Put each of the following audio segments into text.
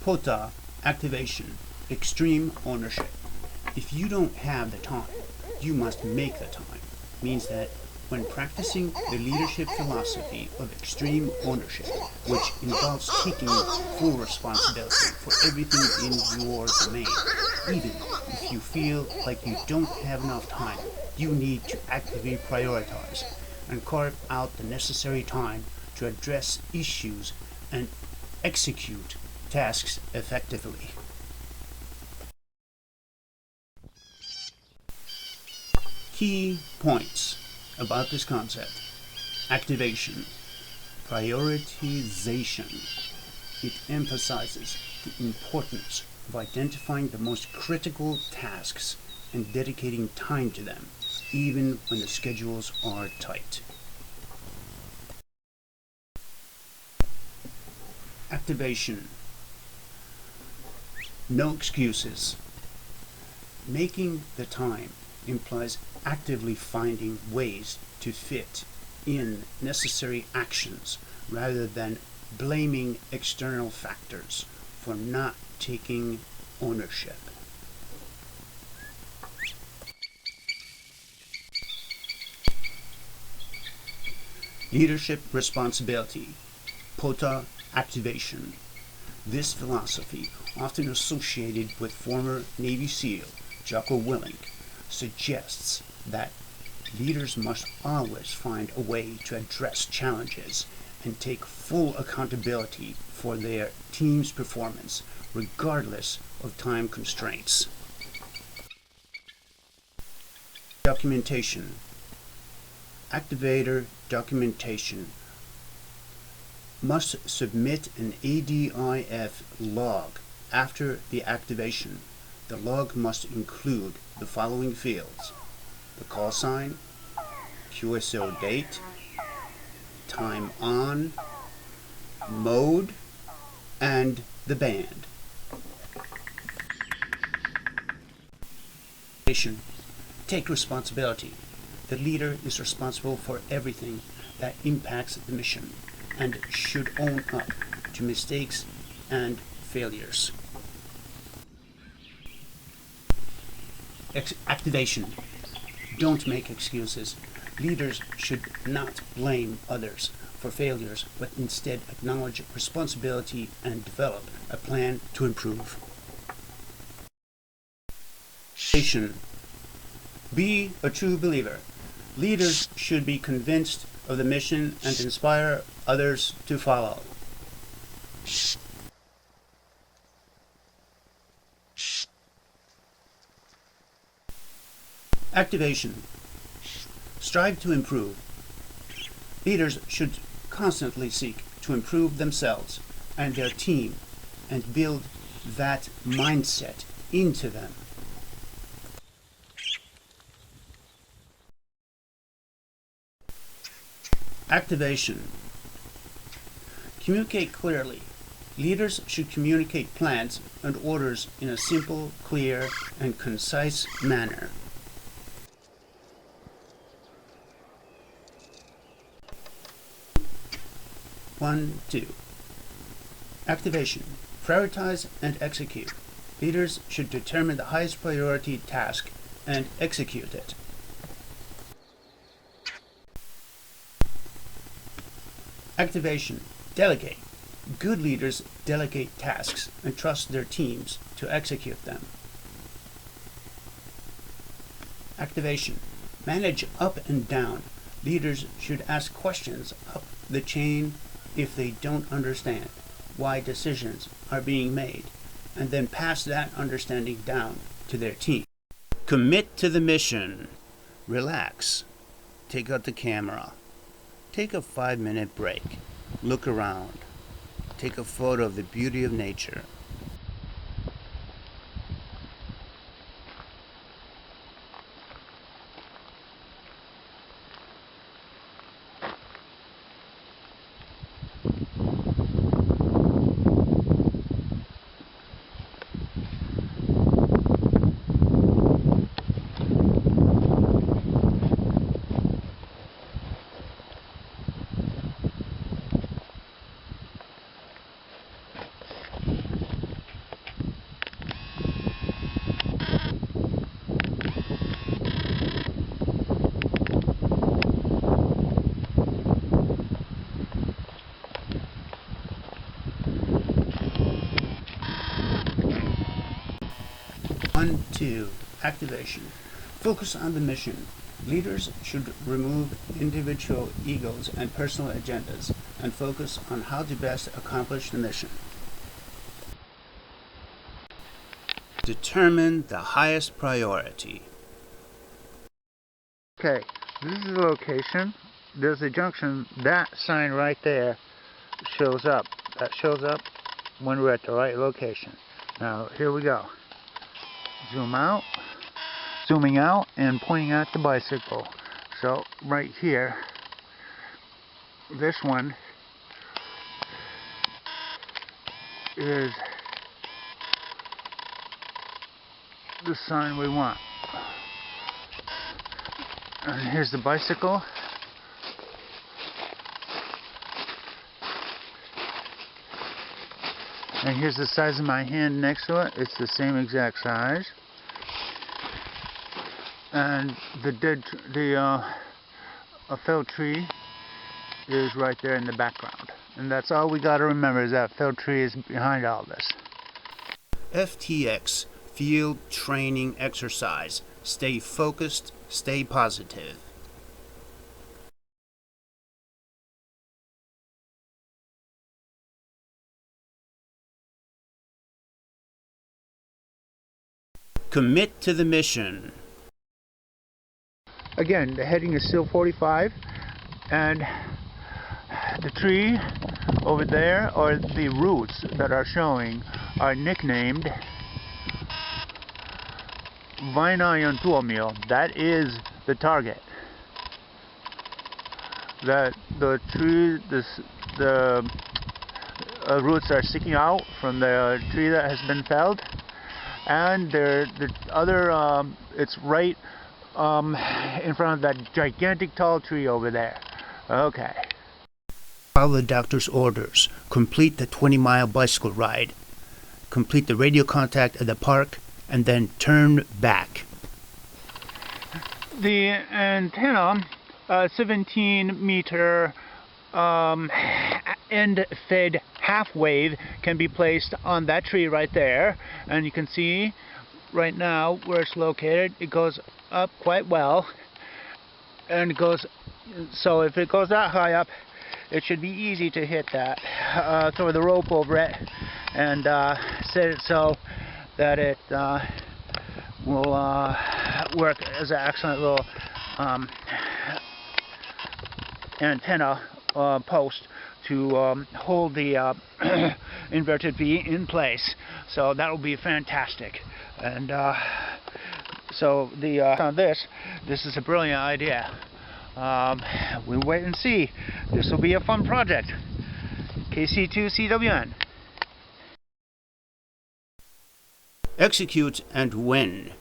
POTA activation, extreme ownership. If you don't have the time, you must make the time. Means that when practicing the leadership philosophy of extreme ownership, which involves taking full responsibility for everything in your domain, even if you feel like you don't have enough time, you need to actively prioritize and carve out the necessary time to address issues and execute tasks effectively. Key points about this concept: activation, prioritization. It emphasizes the importance of identifying the most critical tasks and dedicating time to them, even when the schedules are tight. Activation. No excuses. Making the time implies actively finding ways to fit in necessary actions rather than blaming external factors for not taking ownership. Leadership responsibility, POTA activation. This philosophy, often associated with former Navy SEAL Jocko Willink, suggests that leaders must always find a way to address challenges and take full accountability for their team's performance, regardless of time constraints. Documentation. Activator documentation must submit an ADIF log after the activation. The log must include the following fields: the call sign, QSO date, time on, mode, and the band. Take responsibility. The leader is responsible for everything that impacts the mission and should own up to mistakes and failures. Activation. Don't make excuses. Leaders should not blame others for failures, but instead acknowledge responsibility and develop a plan to improve. Be a true believer. Leaders should be convinced of the mission and inspire others to follow. Activation. Strive to improve. Leaders should constantly seek to improve themselves and their team and build that mindset into them. Activation. Communicate clearly. Leaders should communicate plans and orders in a simple, clear, and concise manner. Activation. Prioritize and execute. Leaders should determine the highest priority task and execute it. Activation. Delegate. Good leaders delegate tasks and trust their teams to execute them. Activation. Manage up and down. Leaders should ask questions up the chain if they don't understand why decisions are being made, and then pass that understanding down to their team. Commit to the mission. Relax. Take out the camera. Take a 5-minute break. Look around. Take a photo of the beauty of nature. 1, 2, activation. Focus on the mission. Leaders should remove individual egos and personal agendas and focus on how to best accomplish the mission. Determine the highest priority. Okay, this is the location. There's a junction. That sign right there shows up. That shows up when we're at the right location. Now, here we go. Zoom out. Zooming out and pointing at the bicycle. So, right here, this one is the sign we want. And here's the bicycle. And here's the size of my hand next to it. It's the same exact size. And a felled tree is right there in the background. And that's all we got to remember, is that felled tree is behind all this. FTX, Field Training Exercise. Stay focused, stay positive. Commit to the mission. Again, the heading is still 45, and the tree over there, or the roots that are showing, are nicknamed Vainayantuomio. That is the target. That the tree, the roots are sticking out from the tree that has been felled, and the other, it's right in front of that gigantic tall tree over there. Okay. Follow the doctor's orders. Complete the 20-mile bicycle ride. Complete the radio contact at the park, and then turn back. The antenna, 17-meter end-fed half wave, can be placed on that tree right there, and you can see right now where it's located. It goes up quite well, and it goes, so if it goes that high up, it should be easy to hit that. Throw the rope over it and set it so that it will work as an excellent little antenna post to hold the inverted V in place. So that will be fantastic. And so this is a brilliant idea. We'll wait and see. This will be a fun project. KC2CWN. Execute and win.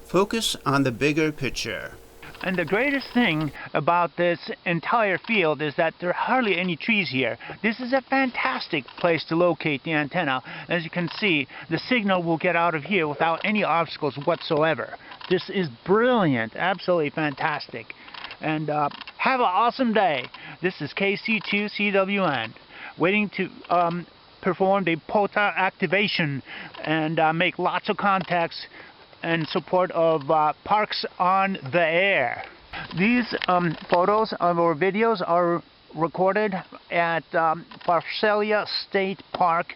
Focus on the bigger picture. And the greatest thing about this entire field is that there are hardly any trees here. This is a fantastic place to locate the antenna. As you can see, the signal will get out of here without any obstacles whatsoever. This is brilliant, absolutely fantastic. And have an awesome day. This is KC2CWN, waiting to perform the POTA activation and make lots of contacts in support of parks on the air. These photos or videos are recorded at Parcelia State Park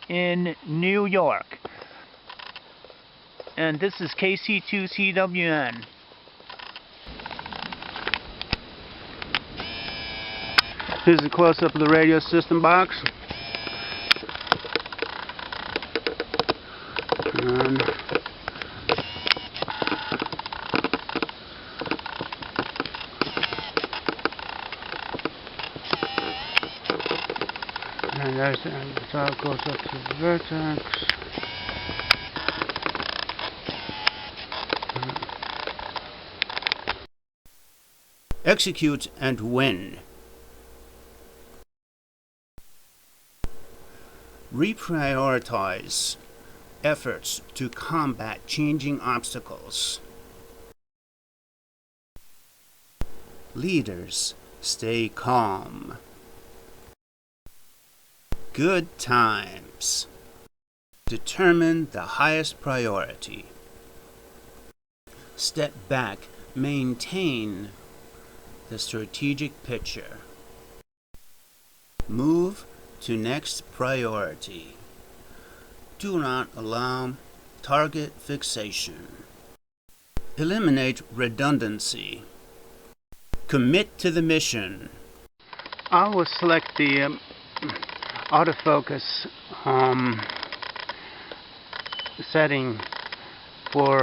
in New York. And this is KC2CWN. Here's a close-up of the radio system box. And that's how it goes up to the vertex. Execute and win. Reprioritize efforts to combat changing obstacles. Leaders, stay calm. Good times. Determine the highest priority. Step back. Maintain the strategic picture. Move to next priority. Do not allow target fixation. Eliminate redundancy. Commit to the mission. I will select the autofocus setting for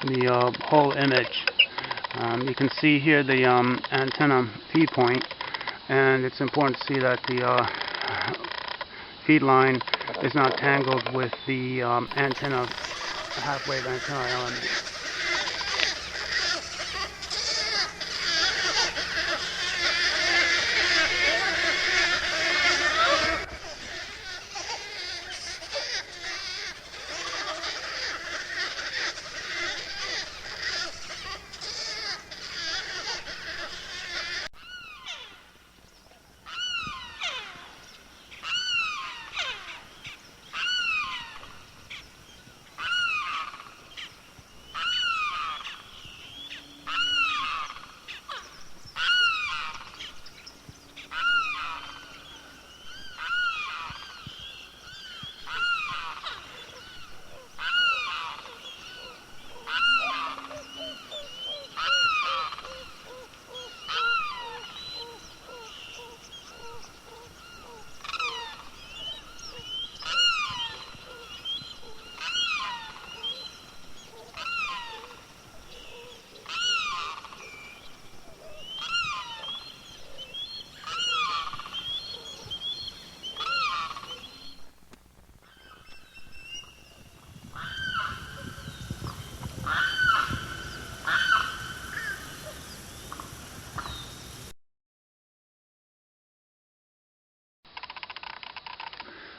the whole image. You can see here the antenna feed point, and it's important to see that the feed line is not tangled with the antenna, half-wave antenna element.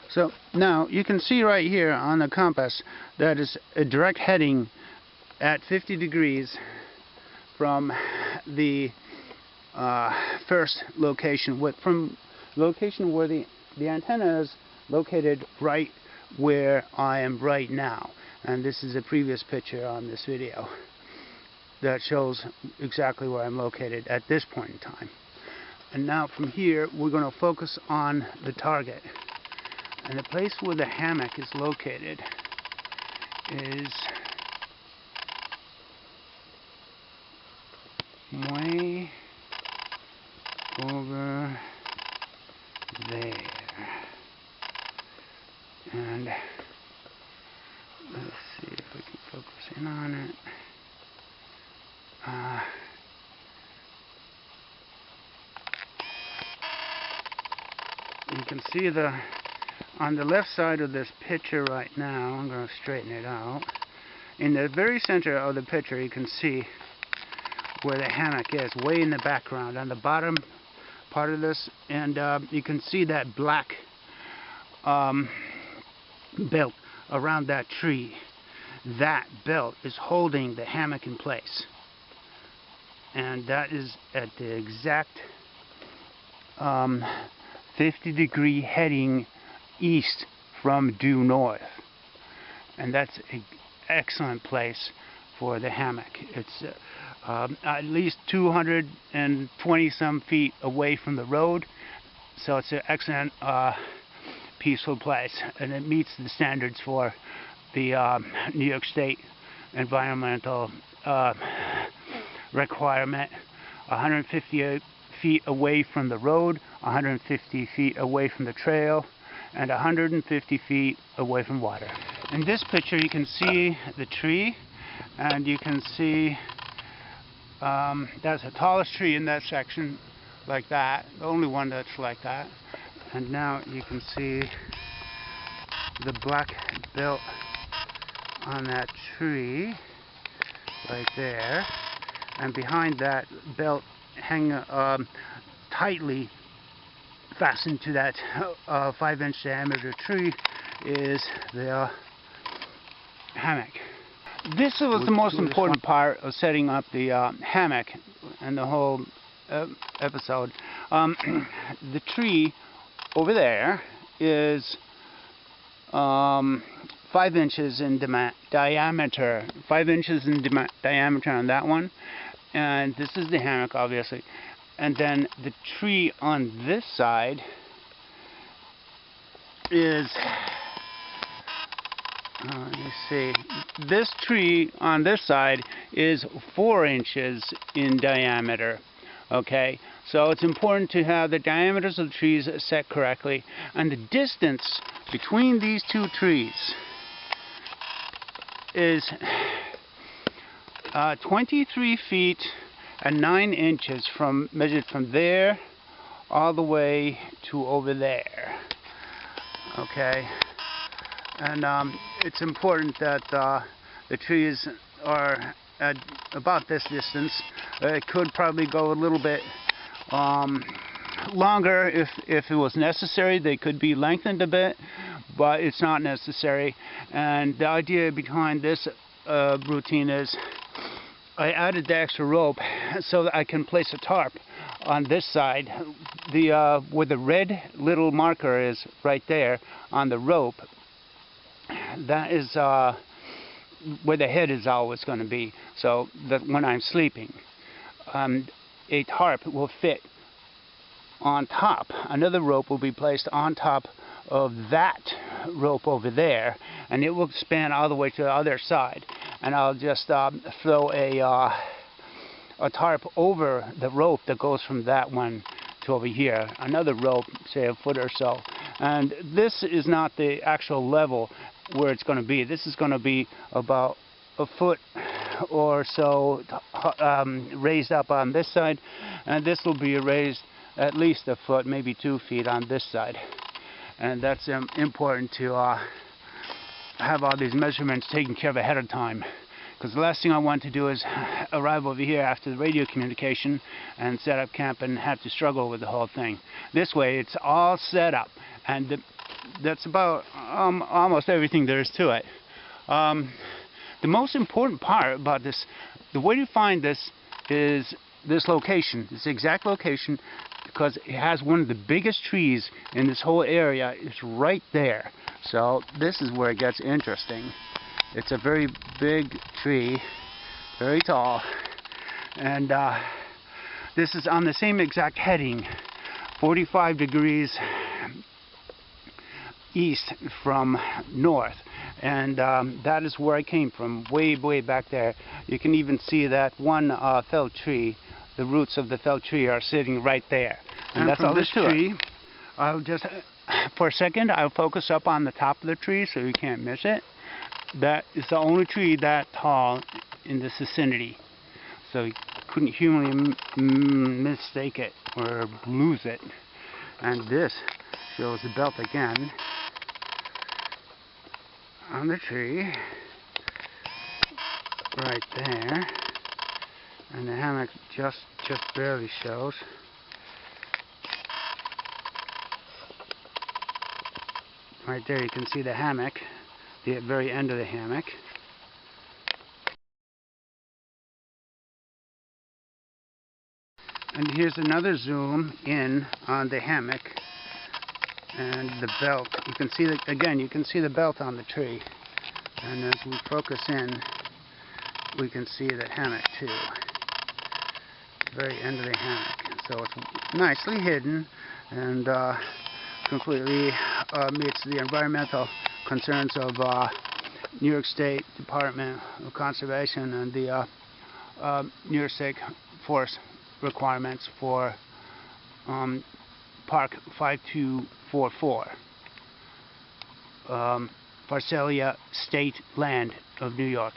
So now you can see right here on the compass that is a direct heading at 50 degrees from the first location, from location where the antenna is located, right where I am right now. And this is a previous picture on this video that shows exactly where I'm located at this point in time. And now from here we're going to focus on the target. And the place where the hammock is located is way over there. And let's see if we can focus in on it. You can see on the left side of this picture right now, I'm going to straighten it out. In the very center of the picture, you can see where the hammock is, way in the background, on the bottom part of this, and you can see that black belt around that tree. That belt is holding the hammock in place, and that is at the exact 50-degree heading east from due north, and that's an excellent place for the hammock. It's at least 220 some feet away from the road, so it's an excellent peaceful place, and it meets the standards for the New York State environmental requirement. 150 feet away from the road, 150 feet away from the trail, and 150 feet away from water. In this picture you can see the tree, and you can see that's the tallest tree in that section, like that, the only one that's like that. And now you can see the black belt on that tree right there, and behind that belt hang tightly fastened to that 5-inch diameter tree is the hammock. This was the most important part of setting up the hammock and the whole episode. The tree over there is 5 inches in diameter. 5 inches in diameter on that one. And this is the hammock, obviously. And then the tree on this side is, let me see, this tree on this side is 4 inches in diameter. Okay, so it's important to have the diameters of the trees set correctly, and the distance between these two trees is 23 feet and 9 inches measured from there all the way to over there. Okay, and it's important that the trees are at about this distance. It could probably go a little bit longer if it was necessary. They could be lengthened a bit, but it's not necessary. And the idea behind this routine is I added the extra rope so that I can place a tarp on this side. Where the red little marker is right there on the rope, that is where the head is always going to be, so that when I'm sleeping, a tarp will fit on top. Another rope will be placed on top of that rope over there, and it will span all the way to the other side. And I'll just throw a tarp over the rope that goes from that one to over here. Another rope, say a foot or so. And this is not the actual level where it's going to be. This is going to be about a foot or so raised up on this side, and this will be raised at least a foot, maybe 2 feet on this side. And that's important to have all these measurements taken care of ahead of time, because the last thing I want to do is arrive over here after the radio communication and set up camp and have to struggle with the whole thing. This way it's all set up, and that's about almost everything there is to it. The most important part about this, the way to find this, is this location, this exact location, because it has one of the biggest trees in this whole area. It's right there. So this is where it gets interesting. It's a very big tree, very tall, and this is on the same exact heading, 45 degrees east from north, and that is where I came from, way back there. You can even see that one felled tree. The roots of the felled tree are sitting right there, and that's all this tree. I'll just, for a second, I'll focus up on the top of the tree so you can't miss it. That is the only tree that tall in this vicinity, so you couldn't humanly mistake it or lose it. And this shows the belt again on the tree right there, and the hammock just barely shows. Right there you can see the hammock, the very end of the hammock. And here's another zoom in on the hammock and the belt. You can see that again. You can see the belt on the tree, and as we focus in, we can see the hammock too. The very end of the hammock. So it's nicely hidden and completely meets the environmental concerns of New York State Department of Conservation and the New York State Forest requirements for Park 5244, Pharsalia State Land of New York.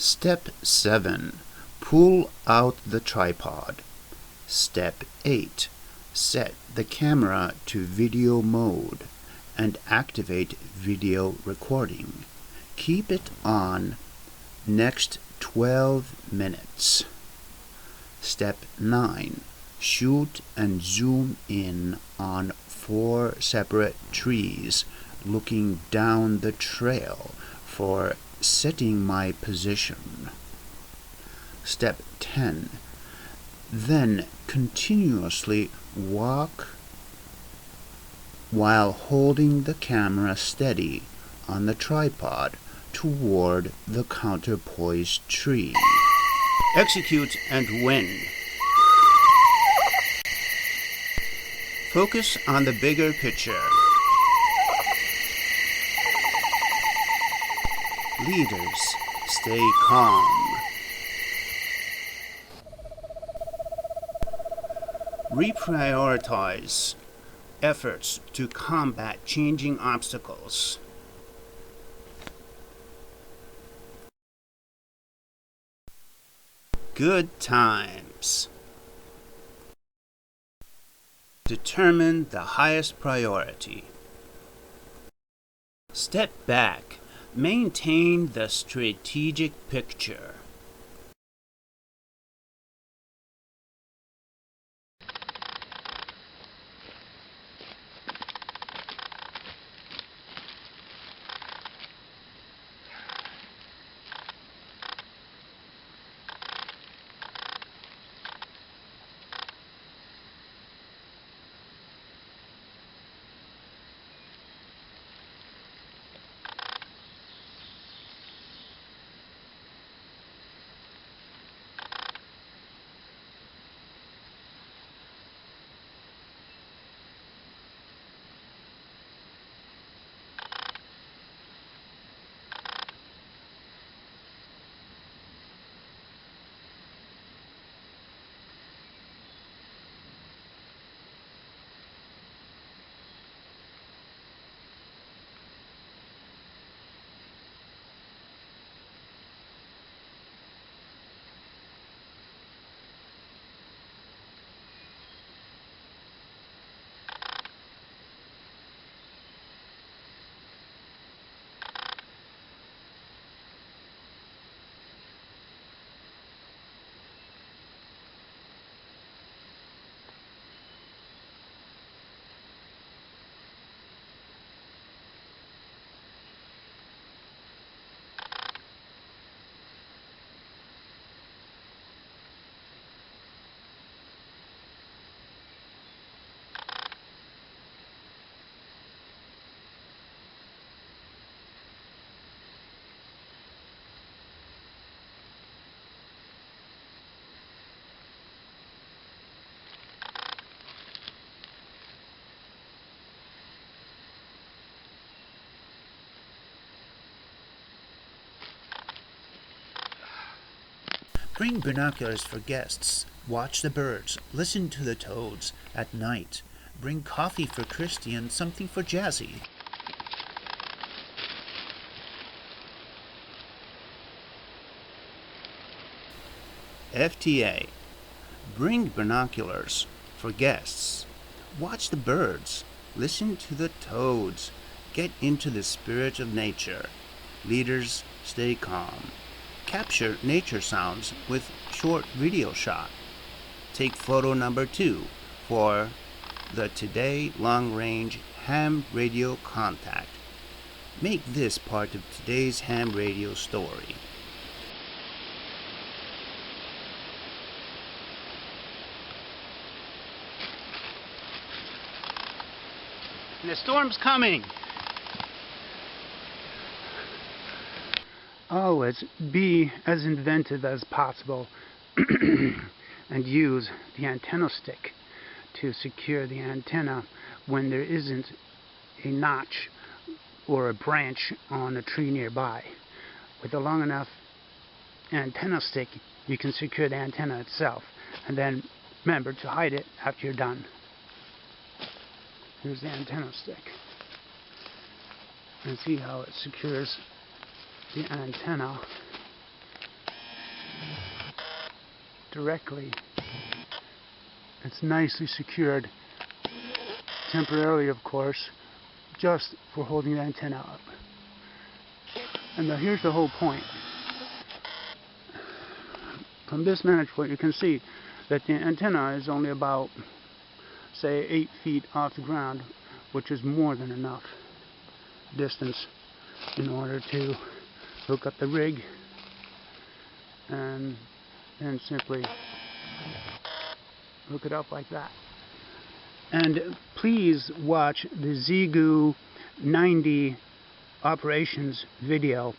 Step 7. Pull out the tripod. Step 8. Set the camera to video mode and activate video recording. Keep it on next 12 minutes. Step 9. Shoot and zoom in on 4 separate trees looking down the trail for setting my position. Step 10. Then continuously walk while holding the camera steady on the tripod toward the counterpoised tree. Execute and win. Focus on the bigger picture. Leaders, stay calm. Reprioritize efforts to combat changing obstacles. Good times. Determine the highest priority. Step back. Maintain the strategic picture. Bring binoculars for guests. Watch the birds. Listen to the toads at night. Bring coffee for Christy and something for Jazzy. FTA. Bring binoculars for guests. Watch the birds. Listen to the toads. Get into the spirit of nature. Leaders, stay calm. Capture nature sounds with short video shot. Take photo number 2 for the Today Long Range Ham Radio Contact. Make this part of today's ham radio story. The storm's coming. Always be as inventive as possible and use the antenna stick to secure the antenna when there isn't a notch or a branch on a tree nearby. With a long enough antenna stick, you can secure the antenna itself, and then remember to hide it after you're done. Here's the antenna stick. And see how it secures the antenna directly. It's nicely secured, temporarily of course, just for holding the antenna up. And now here's the whole point. From this vantage point you can see that the antenna is only about, say, 8 feet off the ground, which is more than enough distance in order to hook up the rig and then simply hook it up like that. And please watch the ZigGoo 90 operations video,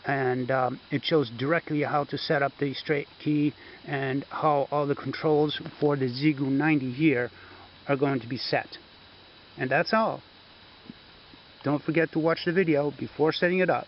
and it shows directly how to set up the straight key and how all the controls for the ZigGoo 90 here are going to be set. And that's all. Don't forget to watch the video before setting it up.